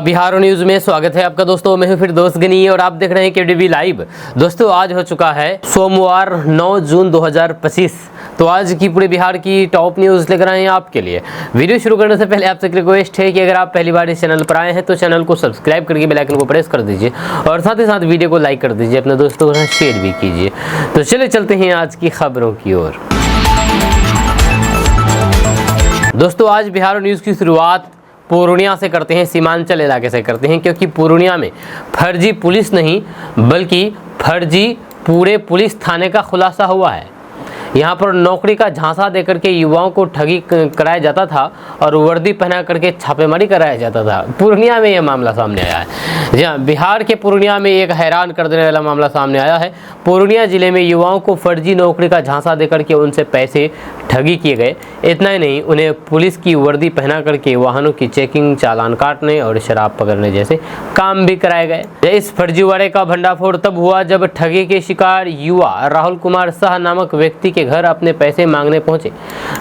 Bihar news में स्वागत है आपका दोस्तों। मैं हूं फिर दोस्त गनी और आप देख रहे हैं केडीवी लाइव। दोस्तों आज हो चुका है सोमवार 9 जून 2025। तो आज की पूरे बिहार की टॉप न्यूज लेकर आए हैं आपके लिए। वीडियो शुरू करने से पहले आपसे रिक्वेस्ट है कि अगर आप पहली बार इस चैनल पर आए हैं तो चैनल को सब्सक्राइब करके बेल आइकन को प्रेस कर दीजिए और साथ ही साथ वीडियो को लाइक कर दीजिए, अपने दोस्तों के साथ शेयर भी कीजिए। तो चलिए चलते हैं आज की खबरों की ओर। दोस्तों आज बिहार न्यूज की शुरुआत पूर्णिया से करते हैं, सीमांचल इलाके से करते हैं, क्योंकि पूर्णिया में फर्जी पुलिस नहीं बल्कि फर्जी पूरे पुलिस थाने का खुलासा हुआ है। यहाँ पर नौकरी का झांसा देकर के युवाओं को ठगी कराया जाता था और वर्दी पहना करके छापेमारी कराया जाता था। पूर्णिया में यह मामला सामने आया है। जी हाँ, बिहार के पूर्णिया में एक हैरान कर देने वाला मामला सामने आया है। पूर्णिया जिले में युवाओं को फर्जी नौकरी का झांसा देकर के उनसे पैसे ठगी किए गए। इतना ही नहीं, उन्हें पुलिस की वर्दी पहना करके वाहनों की चेकिंग, चालान काटने और शराब पकड़ने जैसे काम भी कराए गए। इस फर्जीवाड़े का भंडाफोड़ तब हुआ जब ठगी के शिकार युवा राहुल कुमार शाह नामक व्यक्ति के घर अपने पैसे मांगने पहुंचे।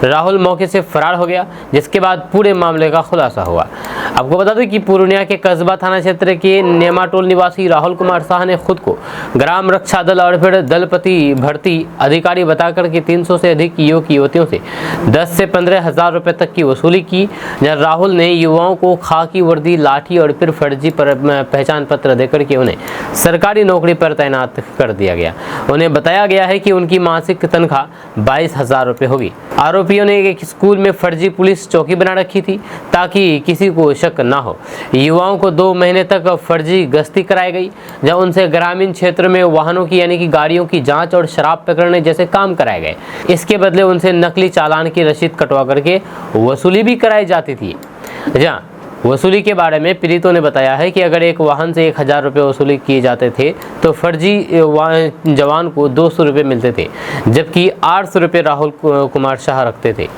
राहुल मौके से फरार हो गया, जिसके बाद पूरे मामले का खुलासा हुआ। आपको बता दें कि पूर्णिया के कस्बा थाना क्षेत्र के नेमाटोल निवासी राहुल कुमार शाह ने खुद को ग्राम रक्षा दल और फिर दलपति भर्ती अधिकारी बताकर के 300 से अधिक युवक युवतियों से 10 से 15 हजार रुपए तक की वसूली की। जब राहुल ने युवाओं को खाकी वर्दी, लाठी और फिर फर्जी पहचान पत्र देकर के उन्हें सरकारी नौकरी पर तैनात कर दिया गया। उन्हें बताया गया है कि उनकी मासिक तनख्वाह 22,000 रुपए होगी। आरोपियों ने एक स्कूल में फर्जी पुलिस चौकी बना रखी थी ताकि किसी को शक ना हो। युवाओं को 2 महीने तक फर्जी गश्ती कराई गई, जब उनसे ग्रामीण क्षेत्र में वाहनों की यानी कि गाड़ियों की जांच और शराब पकड़ने जैसे काम कराए गए। इसके बदले उनसे नकली चालान की रसीद कटवा करके वसूली भी कराई जाती थी। जहाँ वसूली के बारे में पीड़ितों ने बताया है कि अगर एक वाहन से 1,000 रुपये वसूली किए जाते थे तो फर्जी जवान को 200 रुपये मिलते थे, जबकि 800 रुपये राहुल कुमार शाह रखते थे।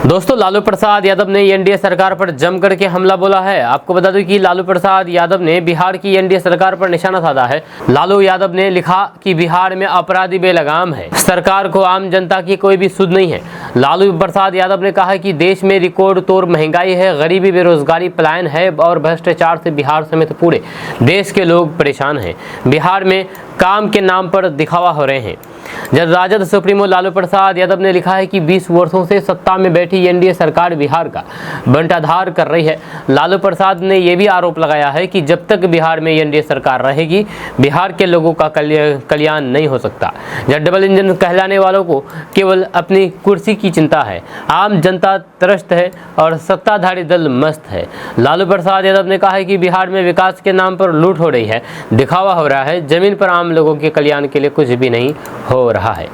दोस्तों लालू प्रसाद यादव ने एनडीए सरकार पर जम करके हमला बोला है। आपको बता दूं कि लालू प्रसाद यादव ने बिहार की एनडीए सरकार पर निशाना साधा है। लालू यादव ने लिखा कि बिहार में अपराधी बेलगाम है, सरकार को आम जनता की कोई भी सुध नहीं है। लालू प्रसाद यादव ने कहा कि देश में रिकॉर्ड तोड़ महंगाई है, गरीबी, बेरोजगारी, पलायन है और भ्रष्टाचार से बिहार समेत पूरे देश के लोग परेशान हैं। बिहार में काम के नाम पर दिखावा हो रहे हैं। जब राजद सुप्रीमो लालू प्रसाद यादव ने लिखा है कि 20 वर्षों से सत्ता में बैठी एनडीए सरकार बिहार का बंटाधार कर रही है। लालू प्रसाद ने यह भी आरोप लगाया है कि जब तक बिहार में एनडीए सरकार रहेगी बिहार के लोगों का कल्याण नहीं हो सकता। जब डबल इंजन कहलाने वालों को केवल अपनी कुर्सी की चिंता है, आम जनता त्रस्त है और सत्ताधारी दल मस्त है। लालू प्रसाद यादव ने कहा है कि बिहार में विकास के नाम पर लूट हो रही है, दिखावा हो रहा है, जमीन पर आम लोगों के कल्याण के लिए कुछ भी नहीं हो रहा है।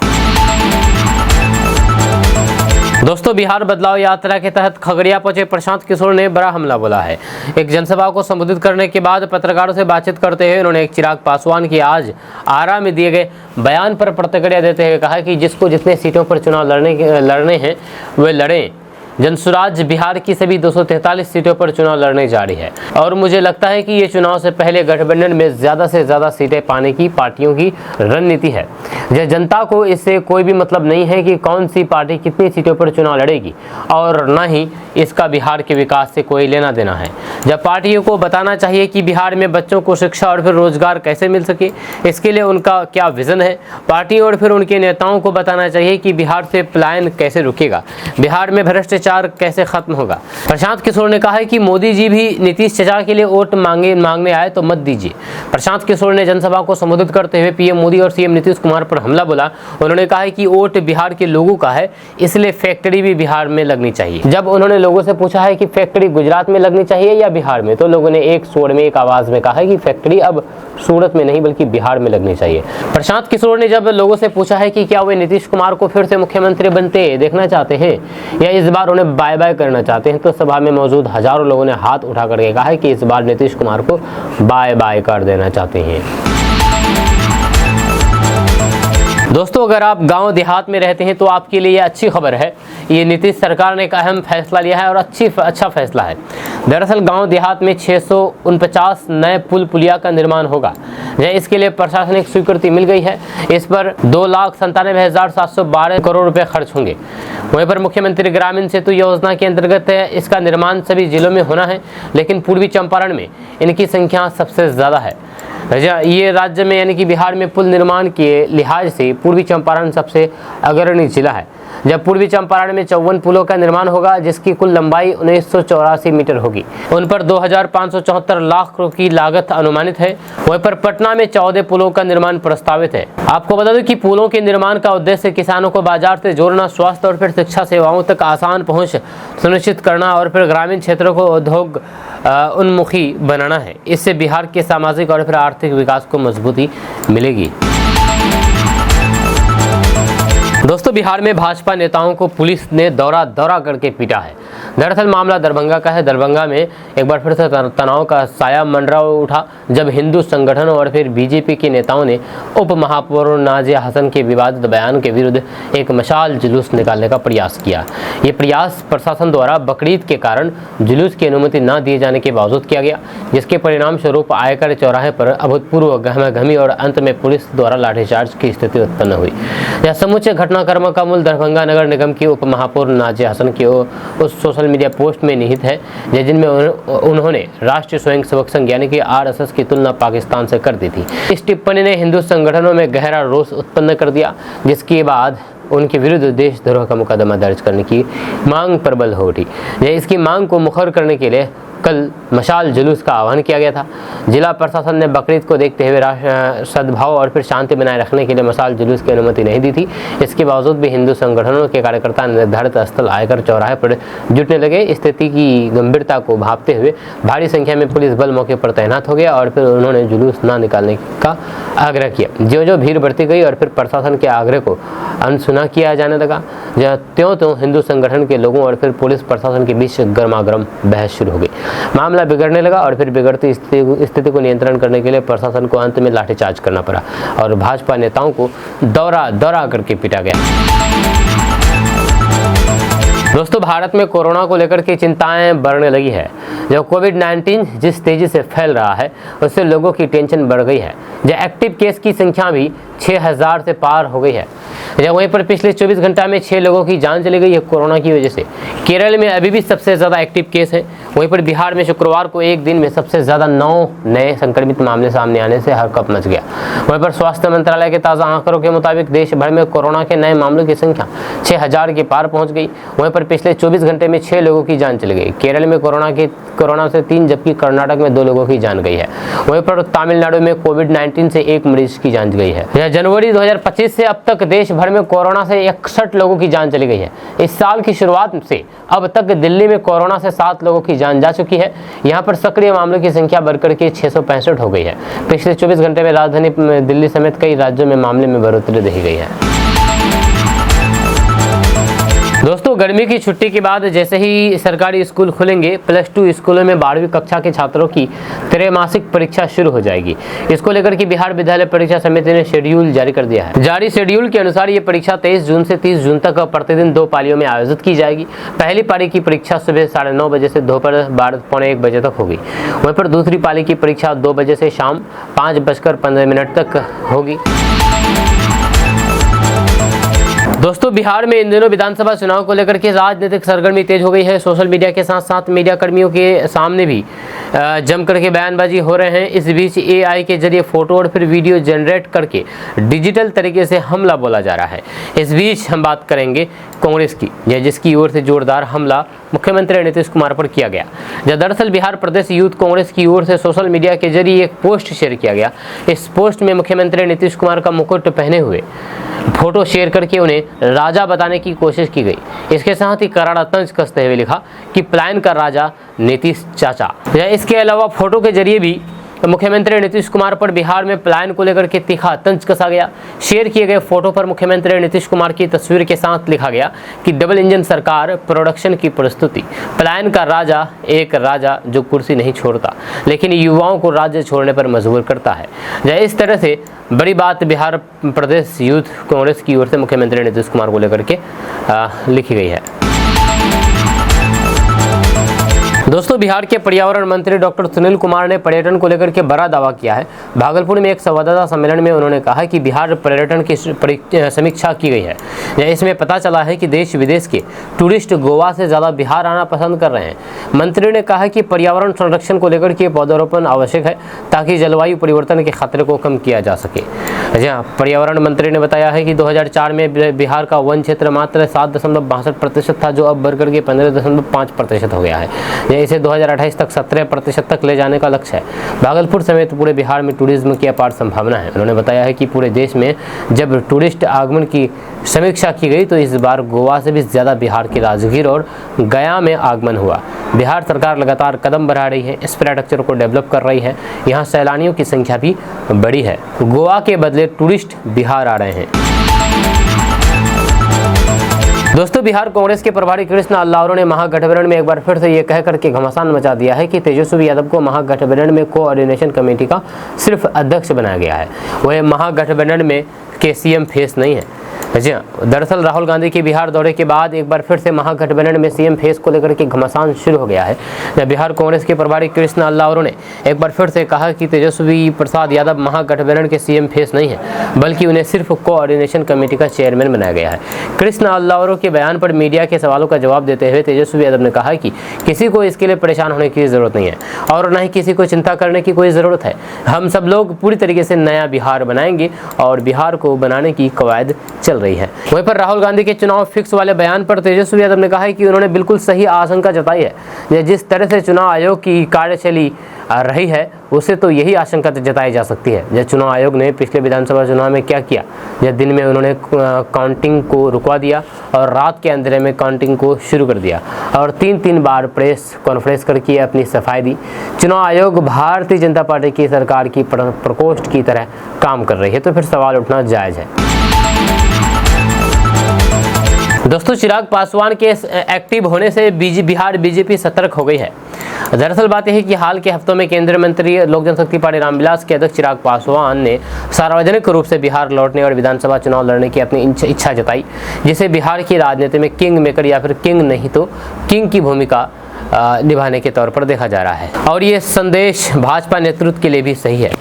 दोस्तों बिहार बदलाव यात्रा के तहत खगड़िया पहुंचे प्रशांत किशोर ने बड़ा हमला बोला है। एक जनसभा को संबोधित करने के बाद पत्रकारों से बातचीत करते हुए उन्होंने एक चिराग पासवान की आज आरा में दिए गए बयान पर प्रतिक्रिया देते हुए कहा कि जिसको जितने सीटों पर चुनाव लड़ने हैं वे लड़ें। जनसुराज बिहार की सभी 243 सीटों पर चुनाव लड़ने जा रही है और मुझे लगता है कि ये चुनाव से पहले गठबंधन में ज़्यादा से ज़्यादा सीटें पाने की पार्टियों की रणनीति है। जनता को इससे कोई भी मतलब नहीं है कि कौन सी पार्टी कितनी सीटों पर चुनाव लड़ेगी और न ही इसका बिहार के विकास से कोई लेना देना है। जब पार्टियों को बताना चाहिए कि बिहार में बच्चों को शिक्षा और फिर रोजगार कैसे मिल सके, इसके लिए उनका क्या विजन है। पार्टी और फिर उनके नेताओं को बताना चाहिए कि बिहार से पलायन कैसे रुकेगा, बिहार में भ्रष्टाचार कैसे खत्म होगा। प्रशांत किशोर ने कहा है कि मोदी जी भी नीतीश चाचा के लिए वोट मांगने आए तो मत दीजिए। प्रशांत किशोर ने जनसभा को संबोधित करते हुए पीएम मोदी और सीएम नीतीश कुमार पर हमला बोला। उन्होंने कहा है कि वोट बिहार के लोगों का है, इसलिए फैक्ट्री भी बिहार में लगनी चाहिए। जब उन्होंने लोगों से पूछा है कि फैक्ट्री गुजरात में लगनी चाहिए या बिहार में, तो लोगों ने एक स्वर में, एक आवाज में कहा है कि फैक्ट्री अब सूरत में नहीं बल्कि बिहार में लगनी चाहिए। प्रशांत किशोर ने जब लोगों से पूछा है कि क्या वे नीतीश कुमार को फिर से मुख्यमंत्री बनते देखना चाहते हैं या इस बार उन्हें बाय बाय करना चाहते हैं, तो सभा में मौजूद हजारों लोगों ने हाथ उठा करके कहा है कि इस बार नीतीश कुमार को बाय बाय कर देना चाहते हैं। दोस्तों, अगर आप गांव देहात में रहते हैं तो आपके लिए ये अच्छी खबर है। ये नीतीश सरकार ने एक अहम फैसला लिया है और अच्छा फैसला है। दरअसल गांव देहात में 649 नए पुल पुलिया का निर्माण होगा। इसके लिए प्रशासनिक स्वीकृति मिल गई है। इस पर 2,97,712 करोड़ रुपए खर्च होंगे। वहीं पर मुख्यमंत्री ग्रामीण सेतु योजना के अंतर्गत इसका निर्माण सभी जिलों में होना है, लेकिन पूर्वी चंपारण में इनकी संख्या सबसे ज़्यादा है। ये राज्य में यानी कि बिहार में पुल निर्माण के लिहाज से पूर्वी चंपारण सबसे अग्रणी जिला है। जब पूर्वी चंपारण में 54 पुलों का निर्माण होगा, जिसकी कुल लंबाई 1984 मीटर होगी। उन पर 2,574 लाख की लागत अनुमानित है। वहीं पर पटना में 14 पुलों का निर्माण प्रस्तावित है। आपको बता दूं कि पुलों के निर्माण का उद्देश्य किसानों को बाजार से जोड़ना, स्वास्थ्य और फिर शिक्षा सेवाओं तक आसान पहुंच सुनिश्चित करना और फिर ग्रामीण क्षेत्रों को उद्योग उन्मुखी बनाना है। इससे बिहार के सामाजिक और फिर आर्थिक विकास को मजबूती मिलेगी। दोस्तों, बिहार में भाजपा नेताओं को पुलिस ने दौरा करके पीटा है। दरअसल मामला दरभंगा का है। दरभंगा में एक बार फिर से तनाव का साया मंडरा उठा, जब हिंदू संगठनों और फिर बीजेपी के नेताओं ने उप महापौर नाजिया हसन के विवादित बयान के विरुद्ध एक मशाल जुलूस निकालने का प्रयास किया। ये प्रयास प्रशासन द्वारा बकरीद के कारण जुलूस की अनुमति न दिए जाने के बावजूद किया गया, जिसके परिणाम स्वरूप आयकर चौराहे पर अभूतपूर्व गहमागहमी और अंत में पुलिस द्वारा लाठीचार्ज की स्थिति उत्पन्न हुई। यह समूचे घटनाक्रम का मूल दरभंगा नगर निगम की उप महापौर नाजिया हसन की उस सोशल मीडिया पोस्ट में निहित है, जिनमें उन्होंने राष्ट्रीय स्वयंसेवक संघ यानी कि आरएसएस की तुलना पाकिस्तान से कर दी थी। इस टिप्पणी ने हिंदू संगठनों में गहरा रोष उत्पन्न कर दिया, जिसके बाद उनके विरुद्ध देशद्रोह का मुकदमा दर्ज करने की मांग प्रबल हो उठी। इसकी मांग को मुखर करने के लिए कल मशाल जुलूस का आह्वान किया गया था। जिला प्रशासन ने बकरीद को देखते हुए सद्भाव और फिर शांति बनाए रखने के लिए मशाल जुलूस की अनुमति नहीं दी थी। इसके बावजूद भी हिंदू संगठनों के कार्यकर्ता निर्धारित स्थल आयकर चौराहे पर जुटने लगे। स्थिति की गंभीरता को भांपते हुए भारी संख्या में पुलिस बल मौके पर तैनात हो गया और फिर उन्होंने जुलूस न निकालने का आग्रह किया। जो भीड़ बढ़ती गई और फिर प्रशासन के आग्रह को अनसुना किया जाने लगा, त्यों हिंदू संगठन के लोगों और फिर पुलिस प्रशासन के बीच गर्मागर्म बहस शुरू हो गई। मामला बिगड़ने लगा और फिर बिगड़ती स्थिति को नियंत्रण करने के लिए प्रशासन को अंत में लाठीचार्ज करना पड़ा और भाजपा नेताओं को दौरा करके पीटा गया। दोस्तों, भारत में कोरोना को लेकर के चिंताएं बढ़ने लगी है। जब कोविड-19 जिस तेजी से फैल रहा है, उससे लोगों की टेंशन बढ़ गई है। जब एक्टिव केस की संख्या भी 6,000 से पार हो गई है। जब वहीं पर पिछले 24 घंटा में 6 लोगों की जान चली गई है कोरोना की वजह से। केरल में अभी भी सबसे ज़्यादा एक्टिव केस है। वहीं पर बिहार में शुक्रवार को एक दिन में सबसे ज़्यादा 9 नए संक्रमित मामले सामने आने से हड़कंप मच गया। वहीं पर स्वास्थ्य मंत्रालय के ताज़ा आंकड़ों के मुताबिक देश भर में कोरोना के नए मामलों की संख्या 6,000 के पार पहुँच गई। वहीं पर पिछले 24 घंटे में 6 लोगों की जान चली गई। केरल में कोरोना से 3, जबकि कर्नाटक में 2 लोगों की जान गई है। वहीं पर तमिलनाडु में कोविड-19 से 1 मरीज की जान गई है। जनवरी 2025 से अब तक देश भर में कोरोना से 61 लोगों की जान चली गई है। इस साल की शुरुआत से अब तक दिल्ली में कोरोना से 7 लोगों की जान जा चुकी है। यहाँ पर सक्रिय मामलों की संख्या बढ़कर के 665 हो गई है। पिछले 24 घंटे में राजधानी दिल्ली समेत कई राज्यों में मामले में बढ़ोतरी देखी गई है। दोस्तों, गर्मी की छुट्टी के बाद जैसे ही सरकारी स्कूल खुलेंगे, +2 स्कूलों में 12वीं कक्षा के छात्रों की त्रैमासिक परीक्षा शुरू हो जाएगी। इसको लेकर के बिहार विद्यालय परीक्षा समिति ने शेड्यूल जारी कर दिया है। जारी शेड्यूल के अनुसार ये परीक्षा 23 जून से 30 जून तक प्रतिदिन 2 पालियों में आयोजित की जाएगी। पहली पाली की परीक्षा सुबह 9:30 बजे से दोपहर 12:45 बजे तक होगी। वहीं पर दूसरी पाली की परीक्षा 2 बजे से शाम 5:15 तक होगी। दोस्तों, बिहार में इन दिनों विधानसभा चुनाव को लेकर के राजनीतिक सरगर्मी तेज हो गई है। सोशल मीडिया के साथ साथ मीडिया कर्मियों के सामने भी जम करके बयानबाजी हो रहे हैं। इस बीच AI के जरिए फोटो और फिर वीडियो जनरेट करके डिजिटल तरीके से हमला बोला जा रहा है। इस बीच हम बात करेंगे कांग्रेस की, जिसकी ओर से जोरदार हमला मुख्यमंत्री नीतीश कुमार पर किया गया। दरअसल बिहार प्रदेश यूथ कांग्रेस की ओर से सोशल मीडिया के जरिए एक पोस्ट शेयर किया गया। इस पोस्ट में मुख्यमंत्री नीतीश कुमार का मुकुट पहने हुए फोटो शेयर करके उन्हें राजा बताने की कोशिश की गई। इसके साथ ही करारा तंज कसते हुए लिखा कि पलायन का राजा नीतीश चाचा। इसके अलावा फोटो के जरिए भी मुख्यमंत्री नीतीश कुमार पर बिहार में पलायन को लेकर के तीखा तंज कसा गया। शेयर किए गए फोटो पर मुख्यमंत्री नीतीश कुमार की तस्वीर के साथ लिखा गया कि डबल इंजन सरकार प्रोडक्शन की प्रस्तुति, पलायन का राजा, एक राजा जो कुर्सी नहीं छोड़ता लेकिन युवाओं को राज्य छोड़ने पर मजबूर करता है। इस तरह से बड़ी बात बिहार प्रदेश यूथ कांग्रेस की ओर से मुख्यमंत्री नीतीश कुमार को लेकर के लिखी गई है। दोस्तों, बिहार के पर्यावरण मंत्री डॉक्टर सुनील कुमार ने पर्यटन को लेकर के बड़ा दावा किया है। भागलपुर में एक संवाददाता सम्मेलन में उन्होंने कहा कि बिहार पर्यटन की समीक्षा की गई है। इसमें पता चला है कि देश विदेश के टूरिस्ट गोवा से ज़्यादा बिहार आना पसंद कर रहे हैं। मंत्री ने कहा कि पर्यावरण संरक्षण को लेकर के पौधारोपण आवश्यक है ताकि जलवायु परिवर्तन के खतरे को कम किया जा सके। जी हाँ, पर्यावरण मंत्री ने बताया है कि 2004 में बिहार का वन क्षेत्र मात्र 7.62% था, जो अब बढ़कर के 15.5% हो गया है। इसे 2028 तक 17% तक ले जाने का लक्ष्य है। भागलपुर समेत पूरे बिहार में टूरिज्म की अपार संभावना है। उन्होंने बताया है कि पूरे देश में जब टूरिस्ट आगमन की समीक्षा की गई तो इस बार गोवा से भी ज़्यादा बिहार की राजगीर और गया में आगमन हुआ। बिहार सरकार लगातार कदम बढ़ा रही है, इंफ्रास्ट्रक्चर को डेवलप कर रही है। यहाँ सैलानियों की संख्या भी बढ़ी है। गोवा के बदले टूरिस्ट बिहार आ रहे हैं। दोस्तों, बिहार कांग्रेस के प्रभारी कृष्ण अल्लावरो ने महागठबंधन में एक बार फिर से ये कह करके घमासान मचा दिया है कि तेजस्वी यादव को महागठबंधन में कोऑर्डिनेशन कमेटी का सिर्फ अध्यक्ष बनाया गया है। वह महागठबंधन में के सीएम फेस नहीं है। जी हाँ, दरअसल राहुल गांधी के बिहार दौरे के बाद एक बार फिर से महागठबंधन में सीएम फेस को लेकर के घमासान शुरू हो गया है। बिहार कांग्रेस के प्रभारी कृष्ण अल्लावरो ने एक बार फिर से कहा कि तेजस्वी प्रसाद यादव महागठबंधन के सीएम फेस नहीं है, बल्कि उन्हें सिर्फ कोऑर्डिनेशन कमेटी का चेयरमैन बनाया गया है। कृष्ण अल्लावरो के बयान पर मीडिया के सवालों का जवाब देते हुए तेजस्वी यादव ने कहा कि किसी को इसके लिए परेशान होने की जरूरत नहीं है और न ही किसी को चिंता करने की कोई ज़रूरत है। हम सब लोग पूरी तरीके से नया बिहार बनाएंगे और बिहार को बनाने की कवायद चल रही है। वहीं पर राहुल गांधी के चुनाव फिक्स वाले बयान पर तेजस्वी यादव ने कहा है कि उन्होंने बिल्कुल सही आशंका जताई है। जिस तरह से चुनाव आयोग की कार्यशैली रही है उससे तो यही आशंका जताई जा सकती है। जब चुनाव आयोग ने पिछले विधानसभा चुनाव में क्या किया, जब दिन में उन्होंने काउंटिंग को रुकवा दिया और रात के अंधेरे में काउंटिंग को शुरू कर दिया और 3 बार प्रेस कॉन्फ्रेंस करके अपनी सफाई दी। चुनाव आयोग भारतीय जनता पार्टी की सरकार की प्रकोष्ठ की तरह काम कर रही है, तो फिर सवाल उठना जायज़ है। दोस्तों, चिराग पासवान के एक्टिव होने से बिहार बीजेपी सतर्क हो गई है। दरअसल बात यह है कि हाल के हफ्तों में केंद्रीय मंत्री लोक जनशक्ति पार्टी रामविलास के अध्यक्ष चिराग पासवान ने सार्वजनिक रूप से बिहार लौटने और विधानसभा चुनाव लड़ने की अपनी इच्छा जताई, जिसे बिहार की राजनीति में किंग मेकर या फिर किंग नहीं तो किंग की भूमिका निभाने के तौर पर देखा जा रहा है। और ये संदेश भाजपा नेतृत्व के लिए भी सही है,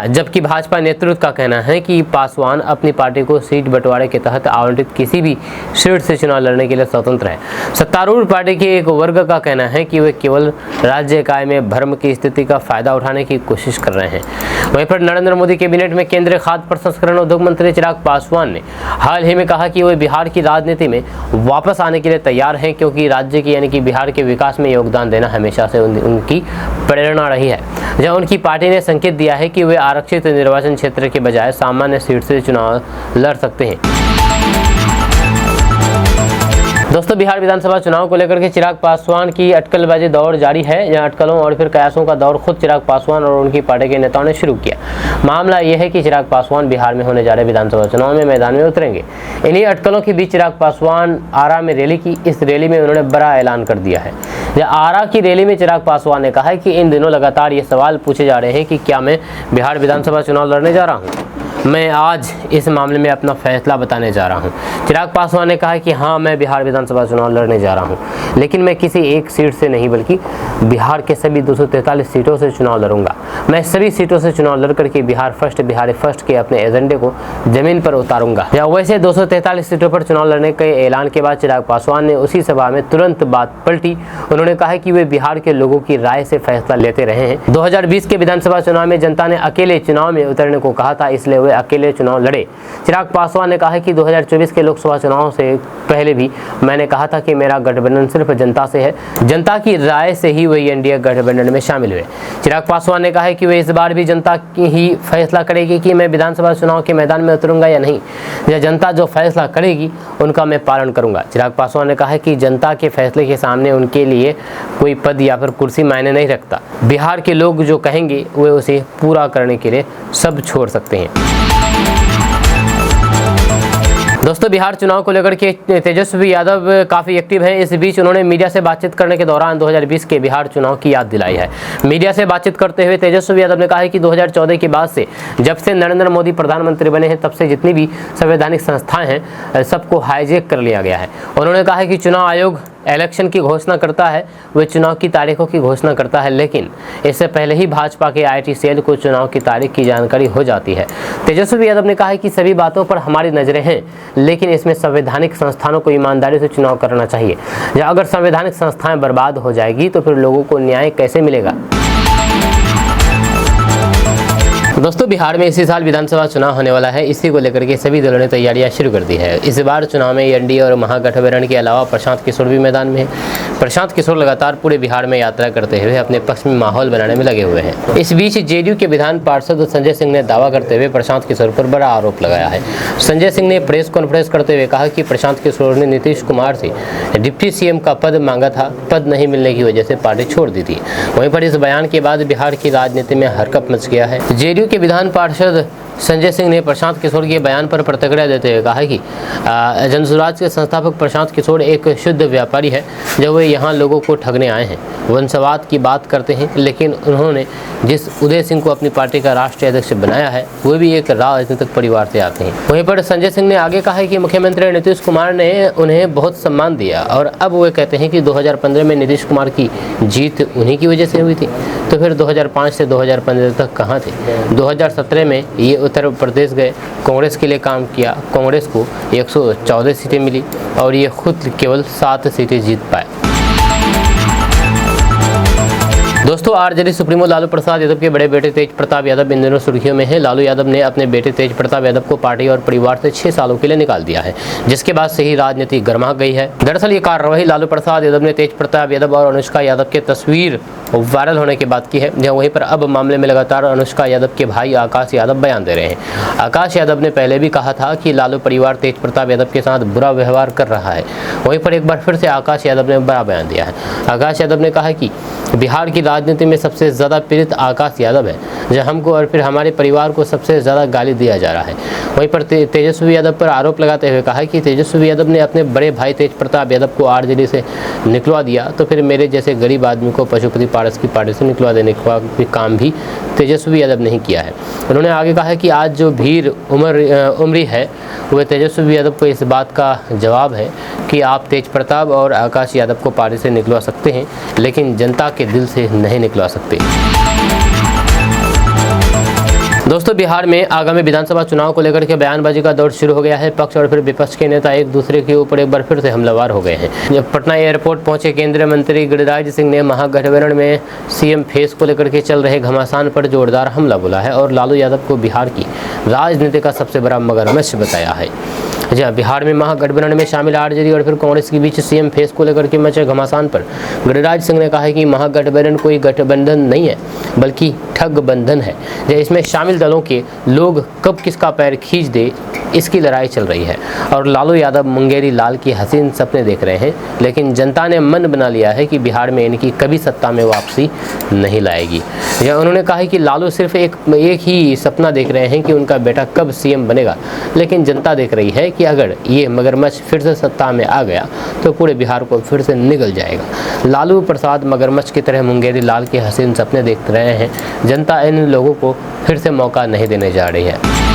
जबकि भाजपा नेतृत्व का कहना है कि पासवान अपनी पार्टी को सीट बंटवारे के तहत आवंटित किसी भी सीट से चुनाव लड़ने के लिए स्वतंत्र है। सत्तारूढ़ पार्टी के एक वर्ग का कहना है कि वे केवल राज्य इकाई में भ्रम की स्थिति का फायदा उठाने की कोशिश कर रहे हैं। वहीं पर नरेंद्र मोदी कैबिनेट में केंद्रीय खाद्य प्रसंस्करण उद्योग मंत्री चिराग पासवान ने हाल ही में कहा कि वे बिहार की राजनीति में वापस आने के लिए तैयार हैं, क्योंकि राज्य की यानी कि बिहार के विकास में योगदान देना हमेशा से उनकी प्रेरणा रही है। जहां उनकी पार्टी ने संकेत दिया है कि वे आरक्षित निर्वाचन क्षेत्र के बजाय सामान्य सीट से चुनाव लड़ सकते हैं। दोस्तों, बिहार विधानसभा चुनाव को लेकर के चिराग पासवान की अटकलबाजी दौर जारी है। यहाँ अटकलों और फिर कयासों का दौर खुद चिराग पासवान और उनकी पार्टी के नेताओं ने शुरू किया। मामला यह है कि चिराग पासवान बिहार में होने जा रहे विधानसभा चुनाव में मैदान में उतरेंगे। इन्हीं अटकलों के बीच चिराग पासवान आरा में रैली की। इस रैली में उन्होंने बड़ा ऐलान कर दिया है। आरा की रैली में चिराग पासवान ने कहा है कि इन दिनों लगातार ये सवाल पूछे जा रहे हैं कि क्या मैं बिहार विधानसभा चुनाव लड़ने जा रहा हूँ। मैं आज इस मामले में अपना फैसला बताने जा रहा हूं। चिराग पासवान ने कहा कि हाँ, मैं बिहार विधानसभा चुनाव लड़ने जा रहा हूं, लेकिन मैं किसी एक सीट से नहीं बल्कि बिहार के सभी 243 सीटों से चुनाव लड़ूंगा। मैं सभी सीटों से चुनाव लड़ करके बिहार फर्स्ट के अपने एजेंडे को जमीन पर उतारूंगा। वैसे 243 सीटों पर चुनाव लड़ने के ऐलान के बाद चिराग पासवान ने उसी सभा में तुरंत बात पलटी। उन्होंने कहा कि वे बिहार के लोगों की राय से फैसला लेते रहे हैं। 2020 के विधानसभा चुनाव में जनता ने अकेले चुनाव में उतरने को कहा था, इसलिए वे अकेले चुनाव लड़े। चिराग पासवान ने कहा है कि 2024 के लोकसभा चुनाव से पहले भी मैंने कहा था कि मेरा गठबंधन सिर्फ जनता से है, जनता की राय से ही वही एनडीए गठबंधन में शामिल हुए। चिराग पासवान ने कहा है कि वे इस बार भी जनता ही फैसला करेगी कि मैं विधानसभा चुनाव के मैदान में उतरूंगा या नहीं। या जनता जो फैसला करेगी उनका मैं पालन करूंगा। चिराग पासवान ने कहा है कि जनता के फैसले के सामने उनके लिए कोई पद या फिर कुर्सी मायने नहीं रखता। बिहार के लोग जो कहेंगे वे उसे पूरा करने के लिए सब छोड़ सकते हैं। दोस्तों, बिहार चुनाव को लेकर के तेजस्वी यादव काफ़ी एक्टिव हैं। इस बीच उन्होंने मीडिया से बातचीत करने के दौरान 2020 के बिहार चुनाव की याद दिलाई है। मीडिया से बातचीत करते हुए तेजस्वी यादव ने कहा है कि 2014 के बाद से जब से नरेंद्र मोदी प्रधानमंत्री बने हैं तब से जितनी भी संवैधानिक संस्थाएं हैं सबको हाईजैक कर लिया गया है। उन्होंने कहा है कि चुनाव आयोग इलेक्शन की घोषणा करता है, वे चुनाव की तारीखों की घोषणा करता है, लेकिन इससे पहले ही भाजपा के IT सेल को चुनाव की तारीख की जानकारी हो जाती है। तेजस्वी यादव ने कहा है कि सभी बातों पर हमारी नज़रें हैं, लेकिन इसमें संवैधानिक संस्थानों को ईमानदारी से चुनाव करना चाहिए। या अगर संवैधानिक संस्थाएं बर्बाद हो जाएगी तो फिर लोगों को न्याय कैसे मिलेगा। दोस्तों, बिहार में इसी साल विधानसभा चुनाव होने वाला है। इसी को लेकर के सभी दलों ने तैयारियां शुरू कर दी है। इस बार चुनाव में एनडीए और महागठबंधन के अलावा प्रशांत किशोर भी मैदान में है। प्रशांत किशोर लगातार पूरे बिहार में यात्रा करते हुए अपने पक्ष में माहौल बनाने में लगे हुए हैं। इस बीच जेडीयू के विधान पार्षद संजय सिंह ने दावा करते हुए प्रशांत किशोर पर बड़ा आरोप लगाया है। संजय सिंह ने प्रेस कॉन्फ्रेंस करते हुए कहा कि प्रशांत किशोर ने नीतीश कुमार से डिप्टी सीएम का पद मांगा था, पद नहीं मिलने की वजह से पार्टी छोड़ दी थी। वहीं पर इस बयान के बाद बिहार की राजनीति में हरकत मच गया है। जेडीयू के विधान पार्षद संजय सिंह ने प्रशांत किशोर के बयान पर प्रतिक्रिया देते हुए कहा कि जनसुराज के संस्थापक प्रशांत किशोर एक शुद्ध व्यापारी है। जब वे यहाँ लोगों को ठगने आए हैं, वंशवाद की बात करते हैं, लेकिन उन्होंने जिस उदय सिंह को अपनी पार्टी का राष्ट्रीय अध्यक्ष बनाया है वो भी एक राजनीतिक परिवार से आते हैं। वहीं पर संजय सिंह ने आगे कहा है कि मुख्यमंत्री नीतीश कुमार ने उन्हें बहुत सम्मान दिया और अब वे कहते हैं कि 2015 में नीतीश कुमार की जीत उन्हीं की वजह से हुई थी, तो फिर 2005 से 2015 तक कहाँ थे। 2017 में ये उत्तर प्रदेश गए, कांग्रेस के लिए काम किया, कांग्रेस को 114 सीटें मिली और ये खुद केवल 7 सीटें जीत पाए। दोस्तों, आरजेडी सुप्रीमो लालू प्रसाद यादव के बड़े बेटे तेज प्रताप यादव इन दिनों सुर्खियों में है। लालू यादव ने अपने बेटे तेज प्रताप यादव को पार्टी और परिवार से 6 सालों के लिए निकाल दिया है, जिसके बाद से ही राजनीति गर्मा गई है। दरअसल ये कार्रवाई लालू प्रसाद यादव ने तेज प्रताप यादव और अनुष्का यादव के तस्वीर वायरल होने के बाद की है। जहाँ वहीं पर अब मामले में लगातार अनुष्का यादव के भाई आकाश यादव बयान दे रहे हैं। आकाश यादव ने पहले भी कहा था कि लालू परिवार तेज प्रताप यादव के साथ बुरा व्यवहार कर रहा है। वहीं पर एक बार फिर से आकाश यादव ने बड़ा बयान दिया है। आकाश यादव ने कहा कि बिहार की राजनीति में सबसे ज़्यादा पीड़ित आकाश यादव है, जहाँ हमको और फिर हमारे परिवार को सबसे ज़्यादा गाली दिया जा रहा है। वहीं पर तेजस्वी यादव पर आरोप लगाते हुए कहा कि तेजस्वी यादव ने अपने बड़े भाई तेज प्रताप यादव को आरजेडी से निकलवा दिया, तो फिर मेरे जैसे गरीब आदमी को पशुपति पारस की पार्टी से निकलवा देने का काम भी तेजस्वी यादव नहीं किया है। उन्होंने आगे कहा कि आज जो भीड़ उमरी है वह तेजस्वी यादव को इस बात का जवाब है कि आप तेज प्रताप और आकाश यादव को पार्टी से निकलवा सकते हैं, लेकिन जनता के दिल से नहीं निकलवा सकते। दोस्तों, बिहार में आगामी विधानसभा चुनाव को लेकर के बयानबाजी का दौर शुरू हो गया है। पक्ष और फिर विपक्ष के नेता एक दूसरे के ऊपर एक बार फिर से हमलावर हो गए हैं। जब पटना एयरपोर्ट पहुंचे केंद्रीय मंत्री गिरिराज सिंह ने महागठबंधन में सीएम फेस को लेकर के चल रहे घमासान पर जोरदार हमला बोला है और लालू यादव को बिहार की राजनीति का सबसे बड़ा मगरमच्छ बताया है। जहाँ बिहार में महागठबंधन में शामिल आरजेडी और फिर कांग्रेस के बीच सीएम फेस को लेकर के मचे घमासान पर गिरिराज सिंह ने कहा है कि महागठबंधन कोई गठबंधन नहीं है बल्कि ठग बंधन है। इसमें शामिल दलों के लोग कब किसका पैर खींच दे इसकी लड़ाई चल रही है और लालू यादव मुंगेरी लाल की हसीन सपने देख रहे हैं, लेकिन जनता ने मन बना लिया है कि बिहार में इनकी कभी सत्ता में वापसी नहीं लाएगी। उन्होंने कहा है कि लालू सिर्फ एक ही सपना देख रहे हैं कि उनका बेटा कब सीएम बनेगा, लेकिन जनता देख रही है कि अगर ये मगरमच्छ फिर से सत्ता में आ गया तो पूरे बिहार को फिर से निगल जाएगा। लालू प्रसाद मगरमच्छ की तरह मुंगेरी लाल के हसीन सपने देख रहे हैं। जनता इन लोगों को फिर से मौका नहीं देने जा रही है।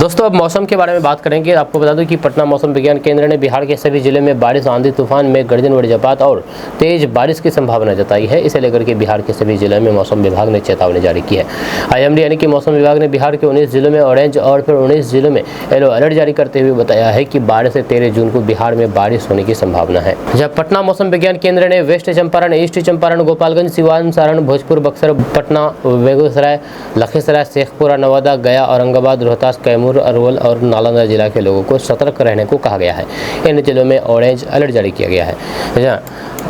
दोस्तों अब मौसम के बारे में बात करेंगे। आपको बता दूं कि पटना मौसम विज्ञान केंद्र ने बिहार के सभी जिले में बारिश, आंधी तूफान में गर्जन, वज्रपात और तेज बारिश की संभावना जताई है। इसे लेकर के बिहार के सभी जिलों में मौसम विभाग ने चेतावनी जारी की है। IMD यानी कि मौसम विभाग ने बिहार के 19 जिलों में ऑरेंज और फिर 19 जिलों में येलो अलर्ट जारी करते हुए बताया है कि 12 से 13 जून को बिहार में बारिश होने की संभावना है। जब पटना मौसम विज्ञान केंद्र ने वेस्ट चंपारण, ईस्ट चंपारण, गोपालगंज, सिवान, सारण, भोजपुर, बक्सर, पटना, बेगूसराय, लखीसराय, शेखपुरा, नवादा, गया, औरंगाबाद, रोहतास, कैमूर, अरवल और नालंदा जिला के लोगों को सतर्क रहने को कहा गया है। इन जिलों में ऑरेंज अलर्ट जारी किया गया है।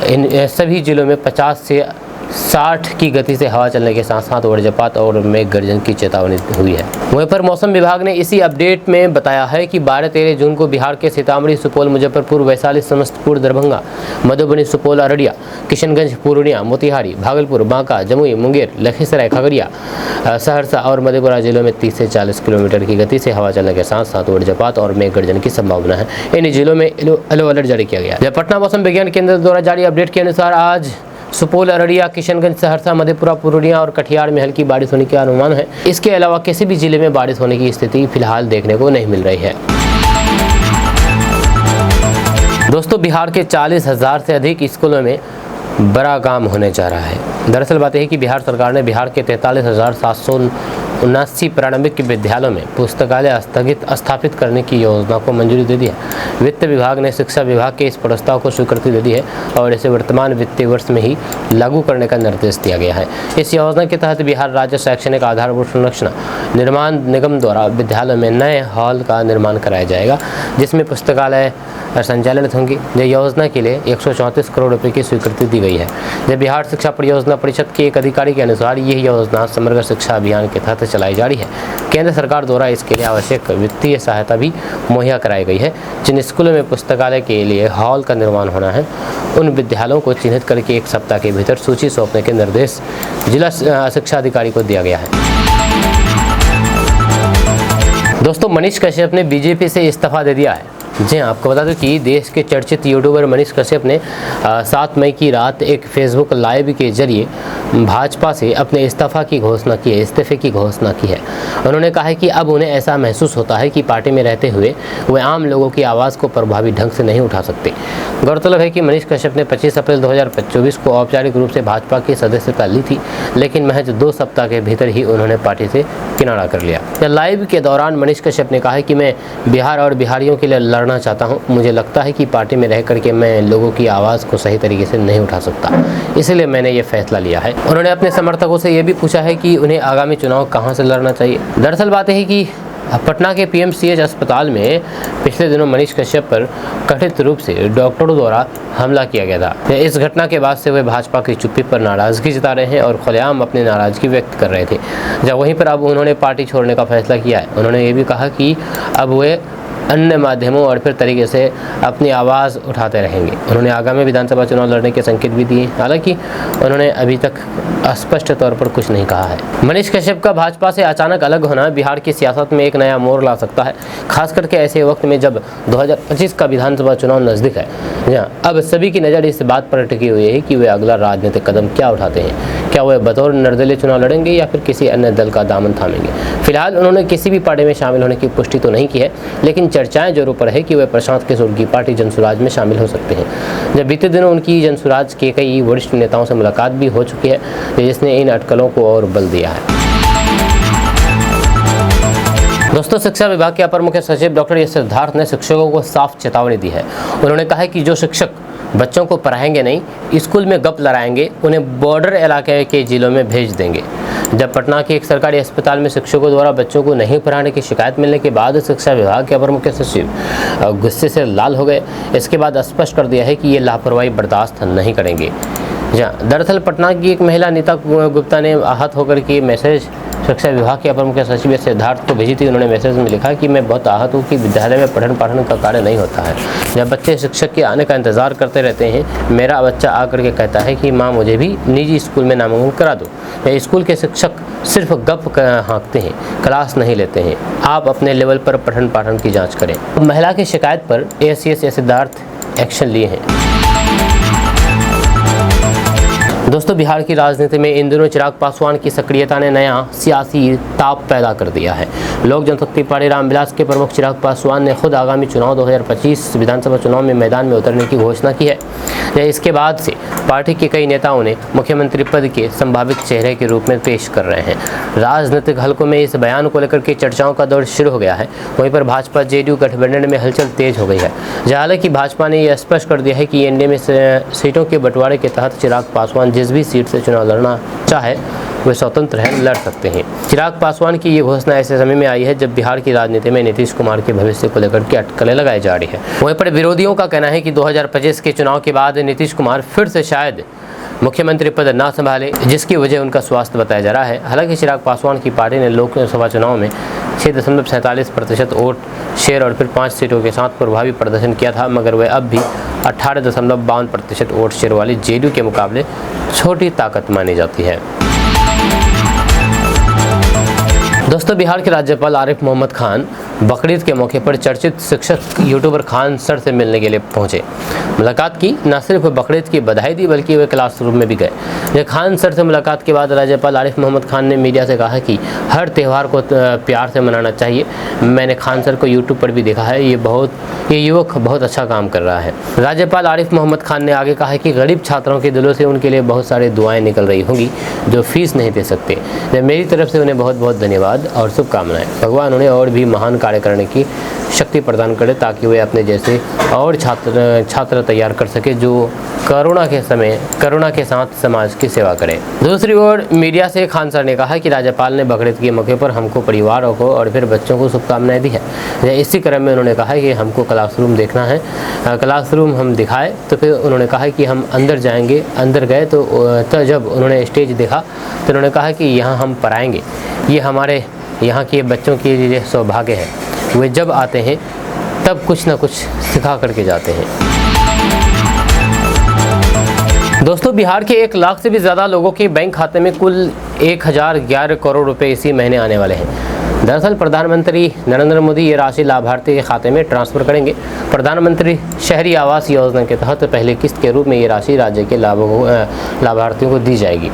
इन सभी जिलों में 50 से 60 की गति से हवा चलने के साथ साथ वज्रपात और मेघ गर्जन की चेतावनी हुई है। वहीं पर मौसम विभाग ने इसी अपडेट में बताया है कि 12-13 जून को बिहार के सीतामढ़ी, सुपौल, मुजफ्फरपुर, वैशाली, समस्तीपुर, दरभंगा, मधुबनी, सुपौल, अररिया, किशनगंज, पूर्णिया, मोतिहारी, भागलपुर, बांका, जमुई, मुंगेर, लखीसराय, खगड़िया, सहरसा और मधेपुरा जिलों में 30 से 40 किलोमीटर की गति से हवा चलने के साथ साथ वज्रपात और मेघ गर्जन की संभावना है। इन जिलों में येलो अलर्ट जारी किया गया है। पटना मौसम विज्ञान केंद्र द्वारा जारी अपडेट के अनुसार आज सुपौल, अररिया, किशनगंज, सहरसा, मधेपुरा, पूर्णिया और कटिहार में हल्की बारिश होने का अनुमान है। इसके अलावा किसी भी जिले में बारिश होने की स्थिति फिलहाल देखने को नहीं मिल रही है। दोस्तों बिहार के 40,000 से अधिक स्कूलों में बड़ा काम होने जा रहा है। दरअसल बात यह है कि बिहार सरकार ने बिहार के 43,779 प्रारंभिक विद्यालयों में पुस्तकालय स्थापित करने की योजना को मंजूरी दे दी है। वित्त विभाग ने शिक्षा विभाग के इस प्रस्ताव को स्वीकृति दे दी है और इसे वर्तमान वित्तीय वर्ष में ही लागू करने का निर्देश दिया गया है। इस योजना के तहत बिहार राज्य शैक्षणिक आधारभूत संरचना निर्माण निगम द्वारा विद्यालयों में नए हॉल का निर्माण कराया जाएगा, जिसमें पुस्तकालय संचालित होंगी। यह योजना के लिए 134 करोड़ रुपए की स्वीकृति दी गई है। जब बिहार शिक्षा परियोजना परिषद के एक अधिकारी के अनुसार यह योजना समग्र शिक्षा अभियान के तहत चलाई जा रही है। केंद्र सरकार द्वारा इसके लिए आवश्यक वित्तीय सहायता भी मुहैया कराई गई है। जिन स्कूलों में पुस्तकालय के लिए हॉल का निर्माण होना है, उन विद्यालयों को चिन्हित करके 1 सप्ताह के भीतर सूची सौंपने के निर्देश जिला शिक्षा अधिकारी को दिया गया है। दोस्तों मनीष कश्यप ने बीजेपी से इस्तीफा दे दिया है। जी हाँ, आपको बता दूं कि देश के चर्चित यूट्यूबर मनीष कश्यप ने 7 मई की रात एक फेसबुक लाइव के जरिए भाजपा से अपने इस्तीफे की घोषणा की है। उन्होंने कहा है कि अब उन्हें ऐसा महसूस होता है कि पार्टी में रहते हुए वे आम लोगों की आवाज़ को प्रभावी ढंग से नहीं उठा सकते। गौरतलब है कि मनीष कश्यप ने 25 अप्रैल 2024 को औपचारिक रूप से भाजपा की सदस्यता ली थी, लेकिन महज 2 सप्ताह के भीतर ही उन्होंने पार्टी से किनारा कर लिया। लाइव के दौरान मनीष कश्यप ने कहा है कि मैं बिहार और बिहारियों के लिए लड़ना चाहता हूं। मुझे लगता है कि पार्टी में रह करके मैं लोगों की आवाज़ को सही तरीके से नहीं उठा सकता, इसलिए मैंने ये फैसला लिया है। उन्होंने अपने समर्थकों से ये भी पूछा है कि उन्हें आगामी चुनाव कहां से लड़ना चाहिए। दरअसल बात है कि पटना के PMCH अस्पताल में पिछले दिनों मनीष कश्यप पर कथित रूप से डॉक्टरों द्वारा हमला किया गया था। इस घटना के बाद से वे भाजपा की चुप्पी पर नाराजगी जता रहे हैं और खुलेआम अपनी नाराजगी व्यक्त कर रहे थे। जब वहीं पर अब उन्होंने पार्टी छोड़ने का फैसला किया है। उन्होंने ये भी कहा कि अब वे अन्य माध्यमों और फिर तरीके से अपनी आवाज़ उठाते रहेंगे। उन्होंने आगामी विधानसभा चुनाव लड़ने के संकेत भी दिए, हालांकि उन्होंने अभी तक स्पष्ट तौर पर कुछ नहीं कहा है। मनीष कश्यप का भाजपा से अचानक अलग होना बिहार की सियासत में एक नया मोड़ ला सकता है, खास करके ऐसे वक्त में जब 2025 का विधानसभा चुनाव नज़दीक है। जहाँ अब सभी की नज़र इस बात पर टिकी हुई है कि वे अगला राजनीतिक कदम क्या उठाते हैं। क्या वे बतौर निर्दलीय चुनाव लड़ेंगे या फिर किसी अन्य दल का दामन थामेंगे। फिलहाल उन्होंने किसी भी पार्टी में शामिल होने की पुष्टि तो नहीं की है, लेकिन चर्चाएं जोरों पर है कि वे प्रशांत किशोर की पार्टी जनसुराज में शामिल हो सकते हैं। जब बीते दिनों उनकी जनसुराज के कई वरिष्ठ नेताओं से मुलाकात भी हो चुकी है, जिसने इन अटकलों को और बल दिया है। दोस्तों शिक्षा विभाग के अपर मुख्य सचिव डॉक्टर एस सिद्धार्थ ने शिक्षकों को साफ चेतावनी दी है। उन्होंने कहा है कि जो शिक्षक बच्चों को पढ़ाएंगे नहीं, स्कूल में गप लड़ाएंगे, उन्हें बॉर्डर इलाके के जिलों में भेज देंगे। जब पटना के एक सरकारी अस्पताल में शिक्षकों द्वारा बच्चों को नहीं पढ़ाने की शिकायत मिलने के बाद शिक्षा विभाग के अपर मुख्य सचिव गुस्से से लाल हो गए। इसके बाद स्पष्ट कर दिया है कि ये लापरवाही बर्दाश्त नहीं करेंगे। जहाँ दरअसल पटना की एक महिला नीता गुप्ता ने आहत होकर के मैसेज शिक्षा विभाग के अपर मुख्य सचिव सिद्धार्थ को भेजी थी। उन्होंने मैसेज में लिखा कि मैं बहुत आहत हूँ कि विद्यालय में पठन पाठन का कार्य नहीं होता है। जब बच्चे शिक्षक के आने का इंतजार करते रहते हैं, मेरा बच्चा आकर के कहता है कि माँ मुझे भी निजी स्कूल में नामांकन करा दो। स्कूल के शिक्षक सिर्फ गप हाँकते हैं, क्लास नहीं लेते हैं। आप अपने लेवल पर पठन पाठन की जाँच करें। महिला की शिकायत पर ACS सिद्धार्थ एक्शन लिए हैं। दोस्तों, बिहार की राजनीति में इन दिनों चिराग पासवान की सक्रियता ने नया सियासी ताप पैदा कर दिया है। लोक जनशक्ति पार्टी रामविलास के प्रमुख चिराग पासवान ने खुद आगामी चुनाव 2025 विधानसभा चुनाव में मैदान में उतरने की घोषणा की है। इसके बाद से पार्टी के कई नेताओं ने मुख्यमंत्री पद के संभावित चेहरे के रूप में पेश कर रहे हैं। राजनीतिक हलकों में इस बयान को लेकर के चर्चाओं का दौर शुरू हो गया है। वहीं पर भाजपा जेडीयू गठबंधन में हलचल तेज हो गई है। हालांकि भाजपा ने यह स्पष्ट कर दिया है कि एनडीए में सीटों के बंटवारे के तहत चिराग पासवान जिस भी सीट से चुनाव लड़ना चाहे वे स्वतंत्र हैं, लड़ सकते हैं। चिराग पासवान की ये घोषणा ऐसे समय में आई है जब बिहार की राजनीति में नीतीश कुमार के भविष्य को लेकर के अटकलें लगाई जा रही है। वहीं पर विरोधियों का कहना है कि 2025 के चुनाव के बाद नीतीश कुमार फिर से शायद मुख्यमंत्री पद न संभाले, जिसकी वजह उनका स्वास्थ्य बताया जा रहा है। हालांकि चिराग पासवान की पार्टी ने लोकसभा चुनाव में 6.47% वोट शेयर और फिर 5 सीटों के साथ प्रभावी प्रदर्शन किया था, मगर वह अब भी 18.52% वोट शेयर वाली जेडीयू के मुकाबले छोटी ताकत मानी जाती है। दोस्तों, बिहार के राज्यपाल आरिफ मोहम्मद खान बकरीद के मौके पर चर्चित शिक्षक यूट्यूबर खान सर से मिलने के लिए पहुंचे। मुलाकात की, न सिर्फ बकरीद की बधाई दी बल्कि वे क्लासरूम में भी गए। खान सर से मुलाकात के बाद राज्यपाल आरिफ मोहम्मद खान ने मीडिया से कहा कि हर त्यौहार को प्यार से मनाना चाहिए। मैंने खान सर को यूट्यूब पर भी देखा है, ये युवक बहुत अच्छा काम कर रहा है। राज्यपाल आरिफ मोहम्मद खान ने आगे कहा कि गरीब छात्रों के दिलों से उनके लिए बहुत सारी दुआएं निकल रही होंगी जो फीस नहीं दे सकते। मेरी तरफ से उन्हें बहुत बहुत धन्यवाद और शुभकामनाएं। भगवान उन्हें और भी महान कार्य करने की शक्ति प्रदान करे ताकि वे अपने जैसे और छात्र तैयार कर सके जो करुणा के साथ समाज की सेवा करें। दूसरी ओर मीडिया से खान सर ने कहा कि राज्यपाल ने बकरीद के मौके पर हमको, परिवारों को और फिर बच्चों को शुभकामनाएं दी है। इसी क्रम में उन्होंने कहा कि हमको क्लासरूम देखना है, क्लासरूम हम दिखाए। तो फिर उन्होंने कहा कि हम अंदर जाएंगे। अंदर गए तो जब उन्होंने स्टेज देखा तो उन्होंने कहा कि यहाँ हम पढ़ाएंगे। ये हमारे यहाँ के बच्चों के लिए सौभाग्य है। वे जब आते हैं तब कुछ ना कुछ सिखा करके जाते हैं। दोस्तों, बिहार के 1 लाख से भी ज़्यादा लोगों के बैंक खाते में कुल 1011 करोड़ रुपए इसी महीने आने वाले हैं। दरअसल प्रधानमंत्री नरेंद्र मोदी ये राशि लाभार्थी के खाते में ट्रांसफ़र करेंगे। प्रधानमंत्री शहरी आवास योजना के तहत पहले किस्त के रूप में ये राशि राज्य के लाभार्थियों को दी जाएगी।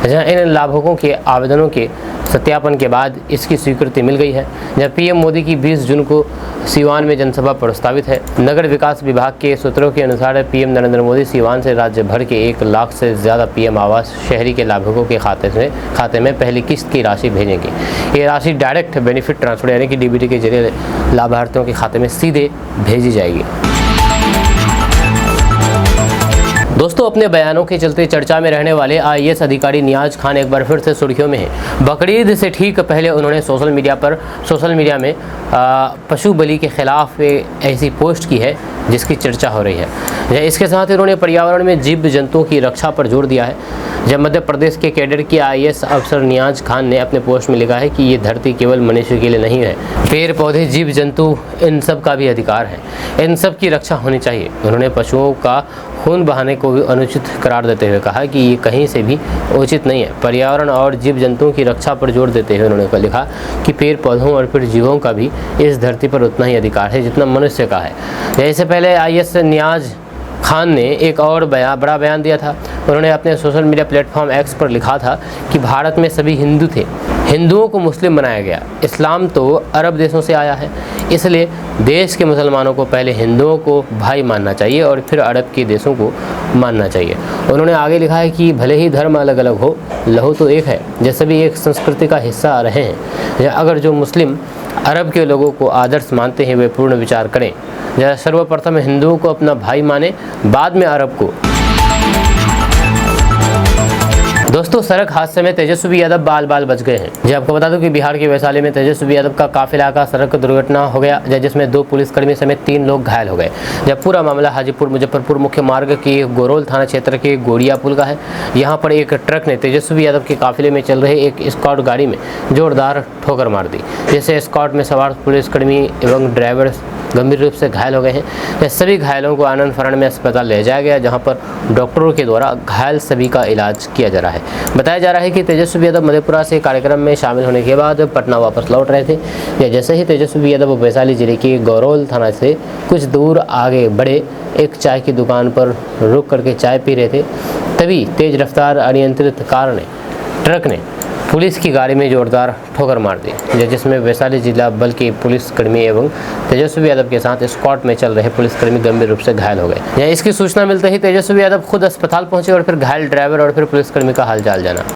इन लाभुकों के आवेदनों के सत्यापन के बाद इसकी स्वीकृति मिल गई है। जब पीएम मोदी की 20 जून को सीवान में जनसभा प्रस्तावित है। नगर विकास विभाग के सूत्रों के अनुसार पीएम नरेंद्र मोदी सीवान से राज्य भर के 1 लाख से ज़्यादा पीएम आवास शहरी के लाभुकों के खाते में पहली किस्त की राशि भेजेंगे। ये राशि डायरेक्ट बेनिफिट ट्रांसफर यानी कि डीबीटी के जरिए लाभार्थियों के खाते में सीधे भेजी जाएगी। दोस्तों, अपने बयानों के चलते चर्चा में रहने वाले आईएएस अधिकारी नियाज खान एक बार फिर से सुर्खियों में हैं। बकरीद से ठीक पहले उन्होंने सोशल मीडिया में पशु बलि के खिलाफ ऐसी पोस्ट की है जिसकी चर्चा हो रही है। इसके साथ ही उन्होंने पर्यावरण में जीव जंतुओं की रक्षा पर जोर दिया है। जब मध्य प्रदेश के कैडर के आईएएस अफसर नियाज खान ने अपने पोस्ट में लिखा है कि ये धरती केवल मनुष्य के लिए नहीं है, पेड़ पौधे जीव जंतु इन सब का भी अधिकार है, इन सब की रक्षा होनी चाहिए। उन्होंने पशुओं का खून बहाने को भी अनुचित करार देते हुए कहा कि ये कहीं से भी उचित नहीं है। पर्यावरण और जीव जंतुओं की रक्षा पर जोर देते हुए उन्होंने लिखा कि पेड़ पौधों और फिर जीवों का भी इस धरती पर उतना ही अधिकार है जितना मनुष्य का है। इससे पहले आईएएस नियाज खान ने एक और बड़ा बयान दिया था। उन्होंने अपने सोशल मीडिया प्लेटफॉर्म एक्स पर लिखा था कि भारत में सभी हिंदू थे, हिंदुओं को मुस्लिम बनाया गया। इस्लाम तो अरब देशों से आया है, इसलिए देश के मुसलमानों को पहले हिंदुओं को भाई मानना चाहिए और फिर अरब के देशों को मानना चाहिए। उन्होंने आगे लिखा है कि भले ही धर्म अलग अलग हो, लहू तो एक है। जैसे भी एक संस्कृति का हिस्सा रहे हैं। अगर जो मुस्लिम अरब के लोगों को आदर्श मानते हैं वे पूर्ण विचार करें। सर्वप्रथम हिंदुओं को अपना भाई माने, बाद में अरब को। दोस्तों, सड़क हादसे में तेजस्वी यादव बाल बाल बच गए हैं। जी आपको बता दूं कि बिहार के वैशाली में तेजस्वी यादव का काफिला का सड़क दुर्घटना हो गया, जिसमें 2 पुलिसकर्मी समेत 3 लोग घायल हो गए। जब पूरा मामला हाजीपुर मुजफ्फरपुर मुख्य मार्ग के गोरोल थाना क्षेत्र के गोड़िया पुल का है। यहाँ पर एक ट्रक ने तेजस्वी यादव के काफिले में चल रहे एक स्कॉट गाड़ी में जोरदार ठोकर मार दी, जिससे स्कॉट में सवार पुलिसकर्मी एवं ड्राइवर गंभीर रूप से घायल हो गए हैं। सभी घायलों को आनंद फरण में अस्पताल ले जाया गया, जहां पर डॉक्टरों के द्वारा घायल सभी का इलाज किया जा रहा है। बताया जा रहा है कि तेजस्वी यादव मधेपुरा से कार्यक्रम में शामिल होने के बाद पटना वापस लौट रहे थे। जैसे ही तेजस्वी यादव वैशाली जिले के गौरोल थाना से कुछ दूर आगे बढ़े, एक चाय की दुकान पर रुक करके चाय पी रहे थे, तभी तेज रफ्तार अनियंत्रित कार ने ट्रक ने पुलिस की गाड़ी में जोरदार ठोकर मार दी, जिसमें वैशाली जिला बल के पुलिसकर्मी एवं तेजस्वी यादव के साथ स्क्वाड में चल रहे पुलिसकर्मी गंभीर रूप से घायल हो गए। यहाँ इसकी सूचना मिलते ही तेजस्वी यादव खुद अस्पताल पहुंचे और फिर घायल ड्राइवर और फिर पुलिसकर्मी का हालचाल जाना।